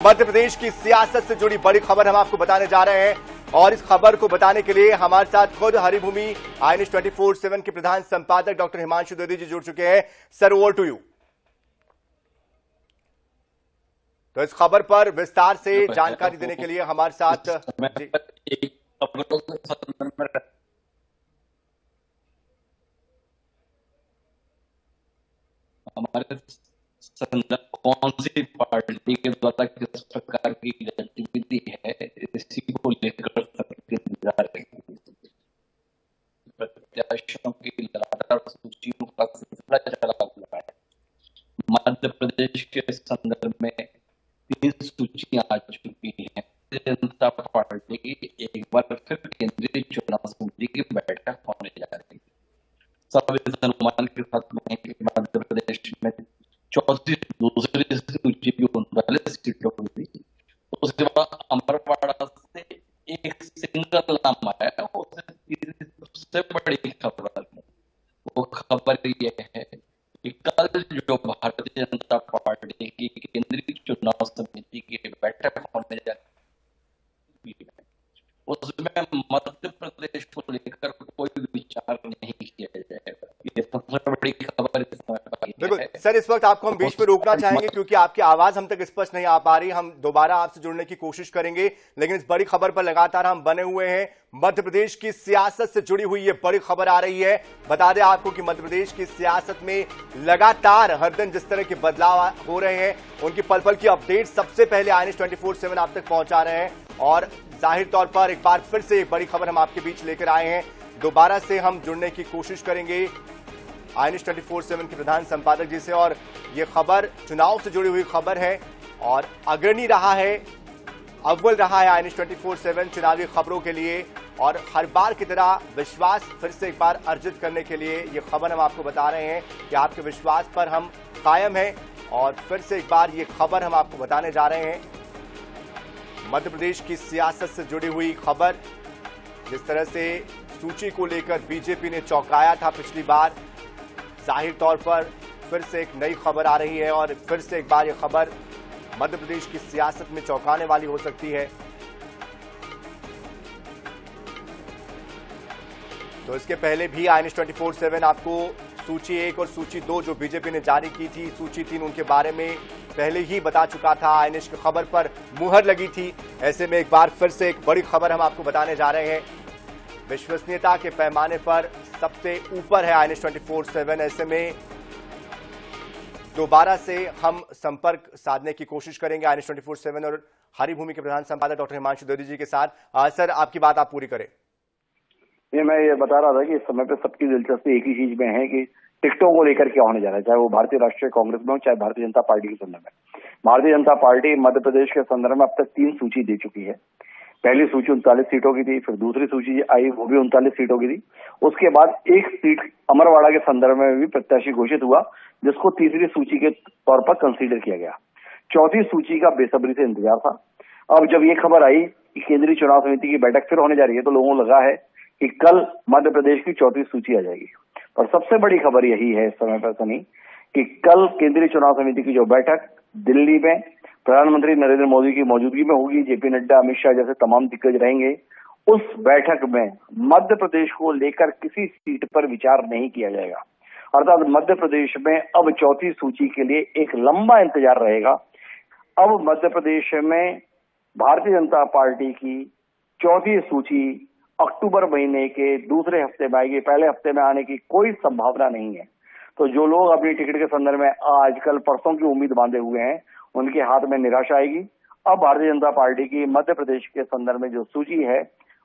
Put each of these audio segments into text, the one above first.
मध्य प्रदेश की सियासत से जुड़ी बड़ी खबर हम आपको बताने जा रहे हैं और इस खबर को बताने के लिए हमारे साथ खुद हरिभूमि INS 24/7 के प्रधान संपादक डॉक्टर हिमांशु द्विवेदी जी जुड़ चुके हैं। Sir, over to you. तो इस खबर पर विस्तार से जानकारी देने के लिए हमारे साथ जी हमारे संदर्भ कौन सी पार्टी के द्वारा किस प्रकार की गतिविधि है इसी को लेकर सबके इंतजार है। प्रत्याशियों की लगातार सूचियों का सिलसिला चला हुआ है। मध्य प्रदेश के संदर्भ में 3 सूचियां आ चुकी हैं। जनता पार्टी की एक बार फिर केंद्रीय चुनाव समिति की बैठक होने जा रही है। सब इस अनुमान के साथ में कि मध्य प्रदेश में 34 दूसरी सूची की 39 सीटों की थी। उसके बाद अमरवाड़ा से एक सिंगल नाम आया। उससे सबसे बड़ी खबर है, वो खबर ये है कि कल जो भारतीय जनता पार्टी की केंद्रीय चुनाव समिति की बैठक होने जा रही है, उसमें मध्य प्रदेश को लेकर कोई विचार नहीं किया जाएगा। ये सबसे बड़ी खबर इस समय पर बिल्कुल। है। सर, इस वक्त आपको हम बीच में रोकना चाहेंगे क्योंकि आपकी आवाज हम तक स्पष्ट नहीं आ पा रही। हम दोबारा आपसे जुड़ने की कोशिश करेंगे, लेकिन इस बड़ी खबर पर लगातार हम बने हुए हैं। मध्य प्रदेश की सियासत से जुड़ी हुई ये बड़ी खबर आ रही है। बता दें आपको कि मध्य प्रदेश की सियासत में लगातार हर दिन जिस तरह के बदलाव हो रहे हैं, उनकी पल पल की अपडेट सबसे पहले INS 24/7 आप तक पहुंचा रहे हैं। और जाहिर तौर पर एक बार फिर से एक बड़ी खबर हम आपके बीच लेकर आए हैं। दोबारा से हम जुड़ने की कोशिश करेंगे INS 24/7 के प्रधान संपादक जी से। और यह खबर चुनाव से जुड़ी हुई खबर है और अग्रणी रहा है, अव्वल रहा है INS 24/7 चुनावी खबरों के लिए। और हर बार की तरह विश्वास फिर से एक बार अर्जित करने के लिए यह खबर हम आपको बता रहे हैं कि आपके विश्वास पर हम कायम हैं। और फिर से एक बार यह खबर हम आपको बताने जा रहे हैं, मध्य प्रदेश की सियासत से जुड़ी हुई खबर। जिस तरह से सूची को लेकर बीजेपी ने चौंकाया था पिछली बार, जाहिर तौर पर फिर से एक नई खबर आ रही है और फिर से एक बार यह खबर मध्य प्रदेश की सियासत में चौंकाने वाली हो सकती है। तो इसके पहले भी INS 24/7 आपको सूची 1 और सूची 2 जो बीजेपी ने जारी की थी, सूची 3 उनके बारे में पहले ही बता चुका था। INS की खबर पर मुहर लगी थी। ऐसे में एक बार फिर से एक बड़ी खबर हम आपको बताने जा रहे हैं। विश्वसनीयता के पैमाने पर सबसे ऊपर है INS 24/7। ऐसे में दोबारा से हम संपर्क साधने की कोशिश करेंगे INS 24/7 और हरिभूमि के प्रधान संपादक डॉक्टर हिमांशु द्विवेदी जी के साथ। सर, आपकी बात आप पूरी करें। मैं ये बता रहा था कि इस समय पे सबकी दिलचस्पी एक ही चीज में है कि टिकटों को लेकर क्या होने जा रहा है, चाहे वो भारतीय राष्ट्रीय कांग्रेस में हो चाहे भारतीय जनता पार्टी के संदर्भ में। भारतीय जनता पार्टी मध्य प्रदेश के संदर्भ में अब तक 3 सूची दे चुकी है। पहली सूची 39 सीटों की थी, फिर दूसरी सूची आई वो भी 39 सीटों की थी। उसके बाद एक सीट अमरवाड़ा के संदर्भ में भी प्रत्याशी घोषित हुआ, जिसको तीसरी सूची के तौर पर कंसीडर किया गया। चौथी सूची का बेसब्री से इंतजार था। अब जब ये खबर आई कि केंद्रीय चुनाव समिति की बैठक फिर होने जा रही है, तो लोगों को लगा है कि कल मध्य प्रदेश की 34 सूची आ जाएगी। और सबसे बड़ी खबर यही है इस समय पर सनी कि कल केंद्रीय चुनाव समिति की जो बैठक दिल्ली में प्रधानमंत्री नरेंद्र मोदी की मौजूदगी में होगी, जेपी नड्डा, अमित शाह जैसे तमाम दिग्गज रहेंगे। उस बैठक में मध्य प्रदेश को लेकर किसी सीट पर विचार नहीं किया जाएगा। अर्थात मध्य प्रदेश में अब चौथी सूची के लिए एक लंबा इंतजार रहेगा। अब मध्य प्रदेश में भारतीय जनता पार्टी की चौथी सूची अक्टूबर महीने के दूसरे हफ्ते में आएगी। पहले हफ्ते में आने की कोई संभावना नहीं है। तो जो लोग अपनी टिकट के संदर्भ में आज कल परसों की उम्मीद बांधे हुए हैं, उनके हाथ में निराशा आएगी। अब भारतीय जनता पार्टी की मध्य प्रदेश के संदर्भ में जो सूची है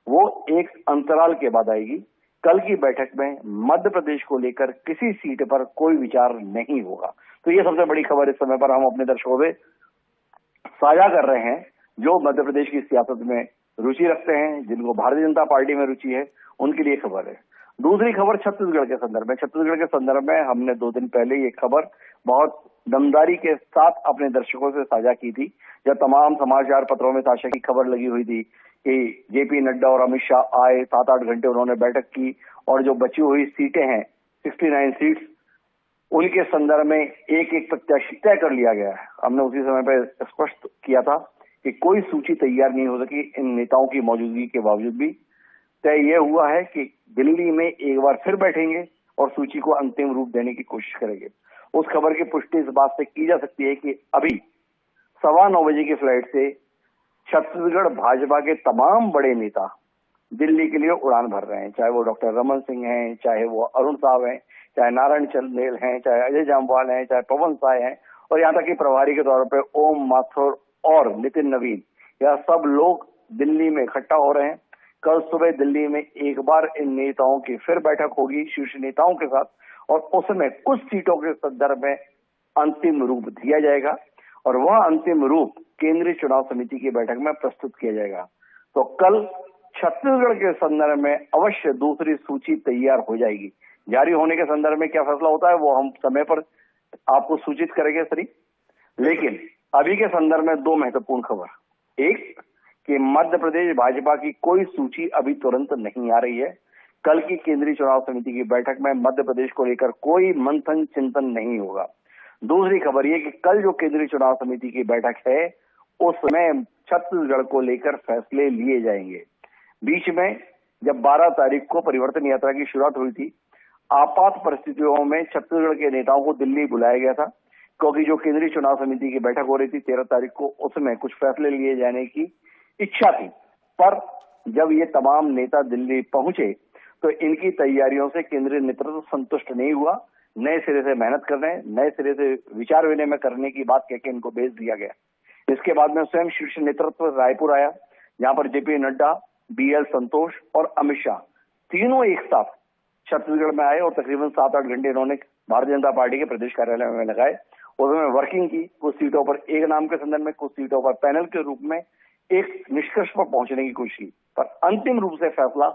वो एक अंतराल के बाद आएगी। कल की बैठक में मध्य प्रदेश को लेकर किसी सीट पर कोई विचार नहीं होगा। तो ये सबसे बड़ी खबर इस समय पर हम अपने दर्शकों से साझा कर रहे हैं, जो मध्य प्रदेश की सियासत में रुचि रखते हैं, जिनको भारतीय जनता पार्टी में रुचि है, उनके लिए खबर है। दूसरी खबर छत्तीसगढ़ के संदर्भ में। छत्तीसगढ़ के संदर्भ में हमने 2 दिन पहले ये खबर बहुत दमदारी के साथ अपने दर्शकों से साझा की थी, जब तमाम समाचार पत्रों में साझा की खबर लगी हुई थी कि जेपी नड्डा और अमित शाह आए, 7-8 घंटे उन्होंने बैठक की और जो बची हुई सीटें हैं 69 सीट्स, उनके संदर्भ में एक एक प्रत्याशी तय कर लिया गया है। हमने उसी समय पर स्पष्ट किया था कि कोई सूची तैयार नहीं हो सकी इन नेताओं की मौजूदगी के बावजूद भी। तय यह हुआ है कि दिल्ली में एक बार फिर बैठेंगे और सूची को अंतिम रूप देने की कोशिश करेंगे। उस खबर की पुष्टि इस बात से की जा सकती है कि अभी 9:15 बजे की फ्लाइट से छत्तीसगढ़ भाजपा के तमाम बड़े नेता दिल्ली के लिए उड़ान भर रहे हैं, चाहे वो डॉक्टर रमन सिंह हैं, चाहे वो अरुण साहब हैं, चाहे नारायण चंदेल हैं, चाहे अजय जामवाल हैं, चाहे पवन साय हैं, और यहाँ तक कि प्रभारी के तौर पर ओम माथुर और नितिन नवीन, यह सब लोग दिल्ली में इकट्ठा हो रहे हैं। कल सुबह दिल्ली में एक बार इन नेताओं की फिर बैठक होगी शीर्ष नेताओं के साथ, और उसमें कुछ सीटों के संदर्भ में अंतिम रूप दिया जाएगा और वह अंतिम रूप केंद्रीय चुनाव समिति की बैठक में प्रस्तुत किया जाएगा। तो कल छत्तीसगढ़ के संदर्भ में अवश्य दूसरी सूची तैयार हो जाएगी। जारी होने के संदर्भ में क्या फैसला होता है वो हम समय पर आपको सूचित करेंगे सरी। लेकिन अभी के संदर्भ में दो महत्वपूर्ण खबर। एक कि मध्य प्रदेश भाजपा की कोई सूची अभी तुरंत नहीं आ रही है। कल की केंद्रीय चुनाव समिति की बैठक में मध्य प्रदेश को लेकर कोई मंथन चिंतन नहीं होगा। दूसरी खबर ये कि कल जो केंद्रीय चुनाव समिति की बैठक है उसमें छत्तीसगढ़ को लेकर फैसले लिए जाएंगे। बीच में जब 12 तारीख को परिवर्तन यात्रा की शुरुआत हुई थी, आपात परिस्थितियों में छत्तीसगढ़ के नेताओं को दिल्ली बुलाया गया था, क्योंकि जो केंद्रीय चुनाव समिति की बैठक हो रही थी 13 तारीख को, उसमें कुछ फैसले लिए जाने की इच्छा थी। पर जब ये तमाम नेता दिल्ली पहुंचे तो इनकी तैयारियों से केंद्रीय नेतृत्व संतुष्ट नहीं हुआ। नए सिरे से मेहनत करने, नए सिरे से विचार विनिमय करने की बात कहकर इनको भेज दिया गया। इसके बाद में स्वयं शीर्ष नेतृत्व रायपुर आया, जहां पर जेपी नड्डा, BL संतोष और अमित शाह तीनों एक साथ छत्तीसगढ़ में आए और तकरीबन 7-8 घंटे इन्होंने भारतीय जनता पार्टी के प्रदेश कार्यालय में लगाए। उसमें वर्किंग की, कुछ सीटों पर एक नाम के संदर्भ में, कुछ सीटों पर पैनल के रूप में एक निष्कर्ष पर पहुंचने की कोशिश की। पर अंतिम रूप से फैसला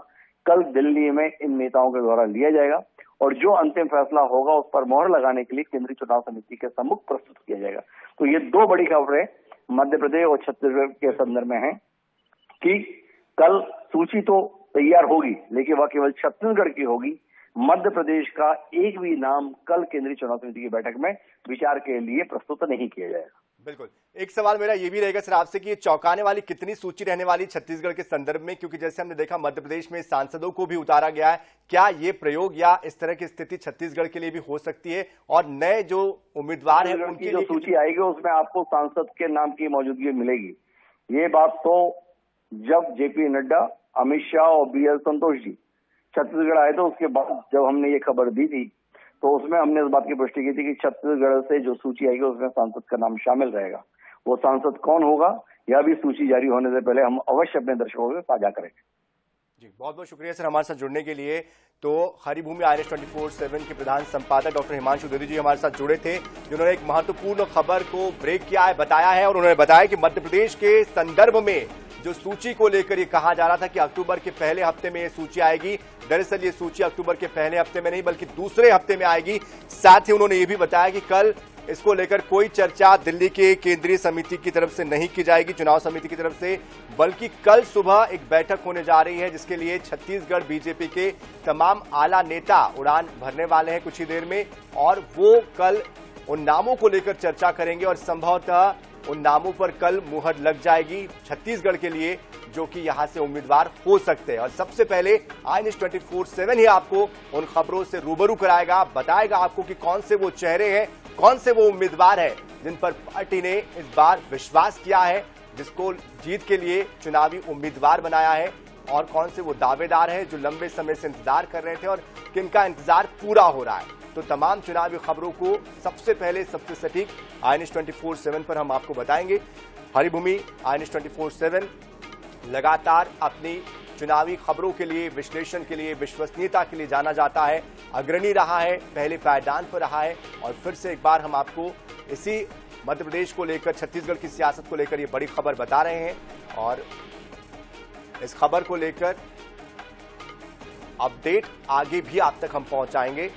कल दिल्ली में इन नेताओं के द्वारा लिया जाएगा और जो अंतिम फैसला होगा उस पर मोहर लगाने के लिए केंद्रीय चुनाव समिति के सम्मुख प्रस्तुत किया जाएगा। तो ये दो बड़ी खबरें मध्य प्रदेश और छत्तीसगढ़ के संदर्भ में है कि कल सूची तो तैयार होगी, लेकिन वह केवल छत्तीसगढ़ की होगी। मध्य प्रदेश का एक भी नाम कल केंद्रीय चुनाव समिति की बैठक में विचार के लिए प्रस्तुत नहीं किया जाएगा। बिल्कुल। एक सवाल मेरा ये भी रहेगा सर आपसे कि ये चौंकाने वाली कितनी सूची रहने वाली छत्तीसगढ़ के संदर्भ में, क्योंकि जैसे हमने देखा मध्य प्रदेश में सांसदों को भी उतारा गया है। क्या ये प्रयोग या इस तरह की स्थिति छत्तीसगढ़ के लिए भी हो सकती है और नए जो उम्मीदवार हैं उनकी जो सूची आएगी उसमें आपको सांसद के नाम की मौजूदगी मिलेगी। ये बात तो जब जेपी नड्डा, अमित शाह और BL संतोष जी छत्तीसगढ़ आए थे उसके बाद जब हमने ये खबर दी थी तो उसमें हमने इस बात की पुष्टि की थी कि छत्तीसगढ़ से जो सूची आएगी उसमें सांसद का नाम शामिल रहेगा। वो सांसद कौन होगा यह भी सूची जारी होने से पहले हम अवश्य अपने दर्शकों से साझा करेंगे। जी बहुत बहुत शुक्रिया सर हमारे साथ जुड़ने के लिए। तो हरिभूमि INS 24/7 के प्रधान संपादक डॉक्टर हिमांशु द्विवेदी जी हमारे साथ जुड़े थे, जिन्होंने एक महत्वपूर्ण खबर को ब्रेक किया है, बताया है, और उन्होंने बताया कि मध्य प्रदेश के संदर्भ में जो सूची को लेकर ये कहा जा रहा था कि अक्टूबर के पहले हफ्ते में ये सूची आएगी, दरअसल ये सूची अक्टूबर के पहले हफ्ते में नहीं बल्कि दूसरे हफ्ते में आएगी। साथ ही उन्होंने ये भी बताया कि कल इसको लेकर कोई चर्चा दिल्ली के केंद्रीय समिति की तरफ से नहीं की जाएगी, चुनाव समिति की तरफ से, बल्कि कल सुबह एक बैठक होने जा रही है जिसके लिए छत्तीसगढ़ बीजेपी के तमाम आला नेता उड़ान भरने वाले हैं कुछ ही देर में, और वो कल उन नामों को लेकर चर्चा करेंगे और संभवतः उन नामों पर कल मुहर लग जाएगी छत्तीसगढ़ के लिए, जो कि यहां से उम्मीदवार हो सकते हैं। और सबसे पहले INS 24/7 ही आपको उन खबरों से रूबरू कराएगा, बताएगा आपको कि कौन से वो चेहरे हैं, कौन से वो उम्मीदवार हैं जिन पर पार्टी ने इस बार विश्वास किया है, जिसको जीत के लिए चुनावी उम्मीदवार बनाया है, और कौन से वो दावेदार हैं जो लंबे समय से इंतजार कर रहे थे और किनका इंतजार पूरा हो रहा है। तो तमाम चुनावी खबरों को सबसे पहले, सबसे सटीक INS 24/7 पर हम आपको बताएंगे। हरिभूमि INS 24/7 लगातार अपनी चुनावी खबरों के लिए, विश्लेषण के लिए, विश्वसनीयता के लिए जाना जाता है, अग्रणी रहा है, पहले पायदान पर रहा है, और फिर से एक बार हम आपको इसी मध्य प्रदेश को लेकर, छत्तीसगढ़ की सियासत को लेकर ये बड़ी खबर बता रहे हैं, और इस खबर को लेकर अपडेट आगे भी आप तक हम पहुंचाएंगे।